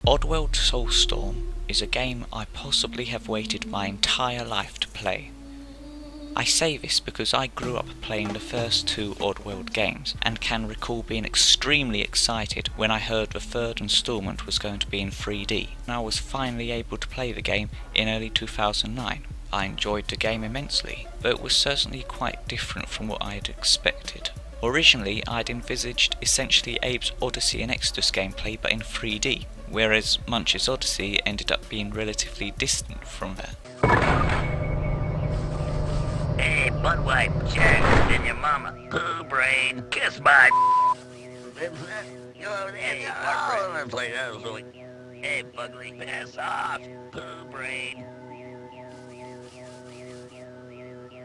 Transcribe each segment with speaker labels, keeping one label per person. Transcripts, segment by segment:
Speaker 1: Oddworld Soulstorm is a game I possibly have waited my entire life to play. I say this because I grew up playing the first two Oddworld games, and can recall being extremely excited when I heard the third installment was going to be in 3D, and I was finally able to play the game in early 2009. I enjoyed the game immensely, though it was certainly quite different from what I had expected. Originally, I'd envisaged essentially Abe's Oddysee and Exoddus gameplay but in 3D, whereas Munch's Oddysee ended up being relatively distant from that.
Speaker 2: Hey, butt wipe, check, and your mama, poo brain, kiss my Hey, Bugly, piss off, poo brain.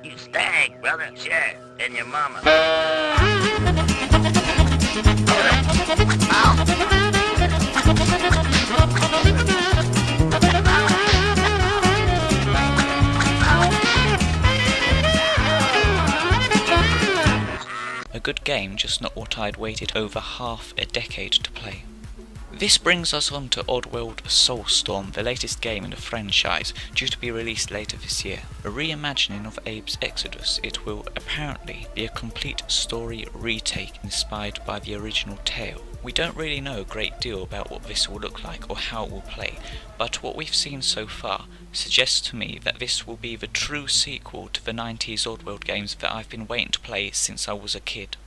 Speaker 2: You stank, brother, check, and your mama.
Speaker 1: A good game, just not what I'd waited over half a decade to play. This brings us on to Oddworld Soulstorm, the latest game in the franchise, due to be released later this year. A reimagining of Abe's Exoddus, it will apparently be a complete story retake inspired by the original tale. We don't really know a great deal about what this will look like or how it will play, but what we've seen so far suggests to me that this will be the true sequel to the 90s Oddworld games that I've been waiting to play since I was a kid.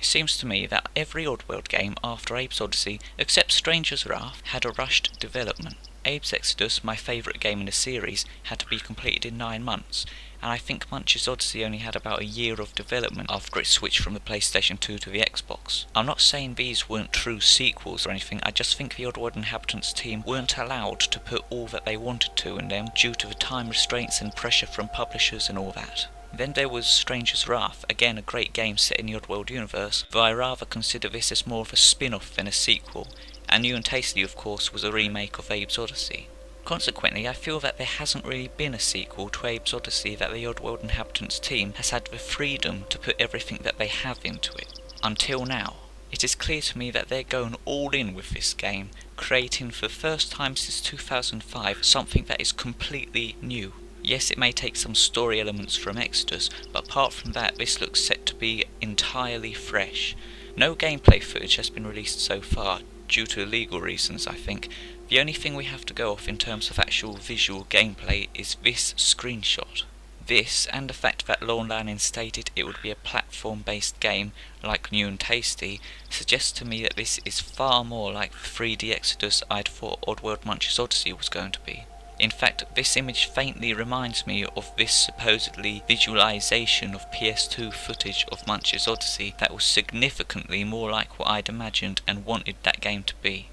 Speaker 1: It seems to me that every Oddworld game after Abe's Oddysee, except Stranger's Wrath, had a rushed development. Abe's Exoddus, my favourite game in the series, had to be completed in 9 months, and I think Munch's Oddysee only had about a year of development after it switched from the PlayStation 2 to the Xbox. I'm not saying these weren't true sequels or anything, I just think the Oddworld Inhabitants team weren't allowed to put all that they wanted to in them due to the time restraints and pressure from publishers and all that. Then there was Stranger's Wrath, again a great game set in the Oddworld universe, though I rather consider this as more of a spin-off than a sequel, and New and Tasty of course was a remake of Abe's Oddysee. Consequently, I feel that there hasn't really been a sequel to Abe's Oddysee that the Oddworld Inhabitants team has had the freedom to put everything that they have into it. Until now. It is clear to me that they're going all in with this game, creating for the first time since 2005 something that is completely new. Yes, it may take some story elements from Exoddus, but apart from that, this looks set to be entirely fresh. No gameplay footage has been released so far, due to legal reasons I think. The only thing we have to go off in terms of actual visual gameplay is this screenshot. This, and the fact that Lorne Lanning stated it would be a platform-based game like New and Tasty, suggests to me that this is far more like the 3D Exoddus I'd thought Oddworld Munch's Oddysee was going to be. In fact, this image faintly reminds me of this supposedly visualization of PS2 footage of Munch's Oddysee that was significantly more like what I'd imagined and wanted that game to be.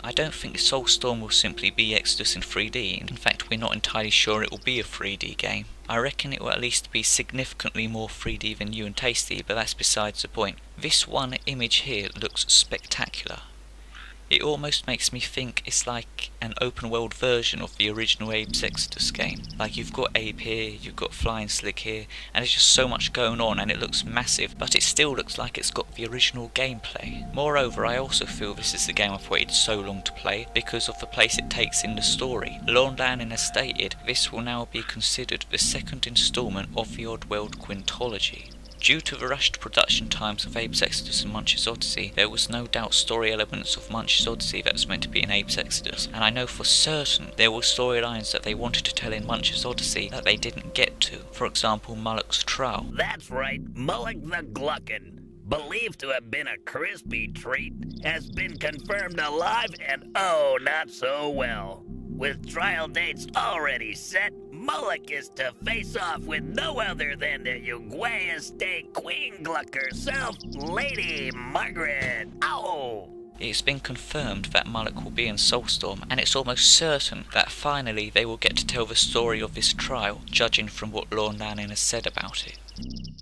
Speaker 1: I don't think Soulstorm will simply be Exoddus in 3D, in fact we're not entirely sure it will be a 3D game. I reckon it will at least be significantly more 3D than New and Tasty, but that's besides the point. This one image here looks spectacular. It almost makes me think it's like an open world version of the original Abe's Exoddus game. Like you've got Abe here, you've got Flying Slig here, and there's just so much going on and it looks massive, but it still looks like it's got the original gameplay. Moreover, I also feel this is the game I've waited so long to play because of the place it takes in the story. Lorne Lanning has stated this will now be considered the second instalment of the Oddworld Quintology. Due to the rushed production times of Abe's Exoddus and Munch's Oddysee, there was no doubt story elements of Munch's Oddysee that was meant to be in Abe's Exoddus, and I know for certain there were storylines that they wanted to tell in Munch's Oddysee that they didn't get to. For example, Mullock's trial.
Speaker 2: That's right, Mullock the Gluckin, believed to have been a crispy treat, has been confirmed alive and oh, not so well. With trial dates already set, Moloch is to face off with no other than the Uruguay State Queen Gluck herself, Lady Margaret. Ow!
Speaker 1: It's been confirmed that Moloch will be in Soulstorm, and it's almost certain that finally they will get to tell the story of this trial, judging from what Lorne Lanning has said about it.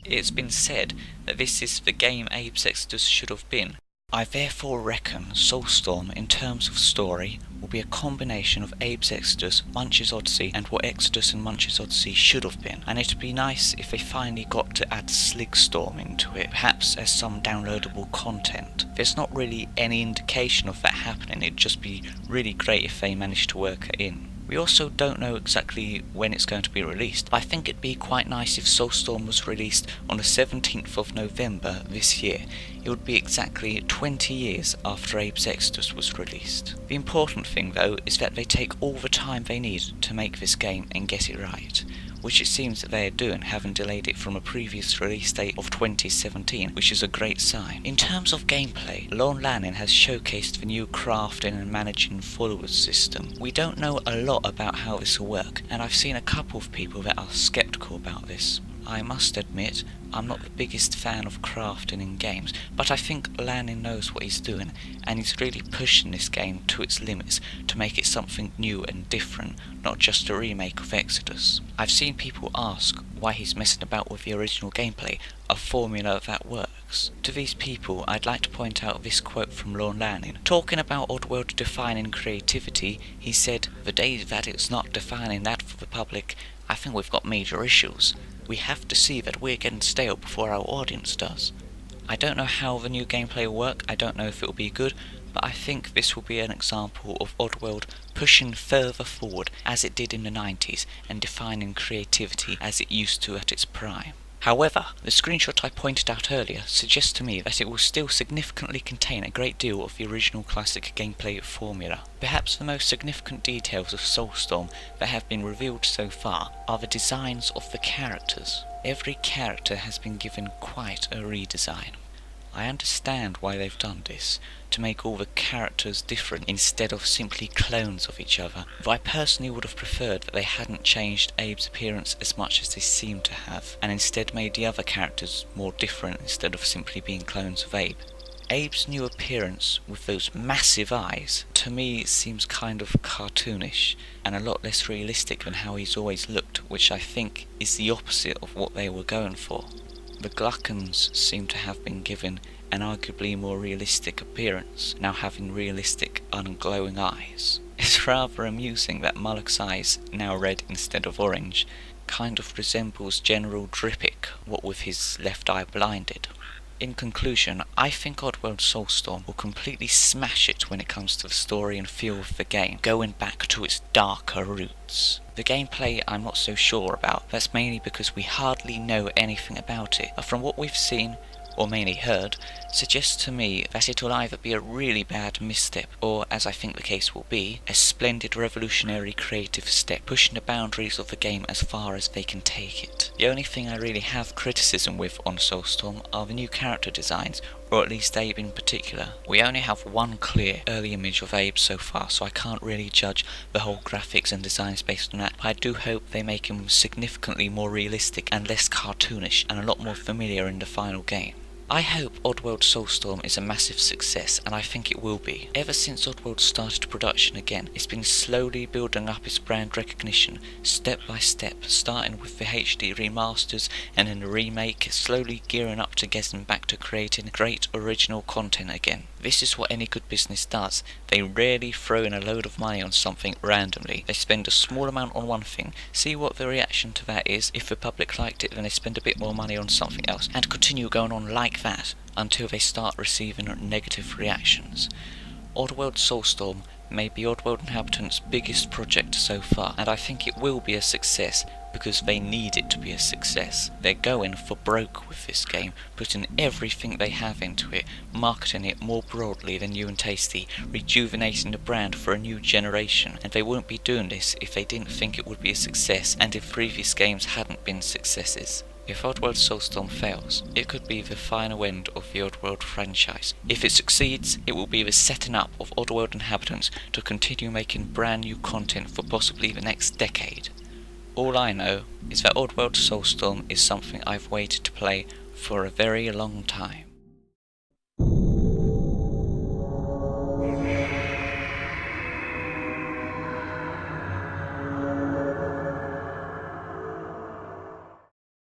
Speaker 1: It's been said that this is the game Exoddus should have been. I therefore reckon Soulstorm, in terms of story, will be a combination of Exoddus, Munch's Oddysee, and what Exoddus and Munch's Oddysee should have been. And it'd be nice if they finally got to add Soulstorm into it, perhaps as some downloadable content. There's not really any indication of that happening, it'd just be really great if they managed to work it in. We also don't know exactly when it's going to be released, but I think it'd be quite nice if Soulstorm was released on the 17th of November this year. It would be exactly 20 years after Exoddus was released. The important thing though is that they take all the time they need to make this game and get it right, which it seems that they are doing, having delayed it from a previous release date of 2017, which is a great sign. In terms of gameplay, Lorne Lanning has showcased the new crafting and managing followers system. We don't know a lot about how this will work, and I've seen a couple of people that are skeptical about this. I must admit, I'm not the biggest fan of crafting in games, but I think Lanning knows what he's doing, and he's really pushing this game to its limits to make it something new and different, not just a remake of Exoddus. I've seen people ask why he's messing about with the original gameplay, a formula that works. To these people, I'd like to point out this quote from Lorne Lanning. Talking about Oddworld defining creativity, he said, "The day that it's not defining that for the public, I think we've got major issues. We have to see that we're getting stale before our audience does." I don't know how the new gameplay will work, I don't know if it will be good, but I think this will be an example of Oddworld pushing further forward as it did in the 90s and defining creativity as it used to at its prime. However, the screenshot I pointed out earlier suggests to me that it will still significantly contain a great deal of the original classic gameplay formula. Perhaps the most significant details of Soulstorm that have been revealed so far are the designs of the characters. Every character has been given quite a redesign. I understand why they've done this, to make all the characters different instead of simply clones of each other, though I personally would have preferred that they hadn't changed Abe's appearance as much as they seem to have, and instead made the other characters more different instead of simply being clones of Abe. Abe's new appearance with those massive eyes, to me seems kind of cartoonish, and a lot less realistic than how he's always looked, which I think is the opposite of what they were going for. The Gluckons seem to have been given an arguably more realistic appearance, now having realistic, unglowing eyes. It's rather amusing that Moloch's eyes, now red instead of orange, kind of resembles General Drippick, what with his left eye blinded. In conclusion, I think Oddworld Soulstorm will completely smash it when it comes to the story and feel of the game, going back to its darker roots. The gameplay I'm not so sure about, that's mainly because we hardly know anything about it, but from what we've seen, or mainly heard, suggests to me that it will either be a really bad misstep, or, as I think the case will be, a splendid revolutionary creative step, pushing the boundaries of the game as far as they can take it. The only thing I really have criticism with on Soulstorm are the new character designs, or at least Abe in particular. We only have one clear early image of Abe so far, so I can't really judge the whole graphics and designs based on that, but I do hope they make him significantly more realistic and less cartoonish, and a lot more familiar in the final game. I hope Oddworld Soulstorm is a massive success, and I think it will be. Ever since Oddworld started production again, it's been slowly building up its brand recognition, step by step, starting with the HD remasters and then the remake, slowly gearing up to getting back to creating great original content again. This is what any good business does. They rarely throw in a load of money on something randomly. They spend a small amount on one thing, see what the reaction to that is. If the public liked it, then they spend a bit more money on something else, and continue going on like that until they start receiving negative reactions. Oddworld Soulstorm may be Oddworld Inhabitants' biggest project so far, and I think it will be a success because they need it to be a success. They're going for broke with this game, putting everything they have into it, marketing it more broadly than new and tasty, rejuvenating the brand for a new generation, and they wouldn't be doing this if they didn't think it would be a success and if previous games hadn't been successes. If Oddworld Soulstorm fails, it could be the final end of the Oddworld franchise. If it succeeds, it will be the setting up of Oddworld Inhabitants to continue making brand new content for possibly the next decade. All I know is that Oddworld Soulstorm is something I've waited to play for a very long time.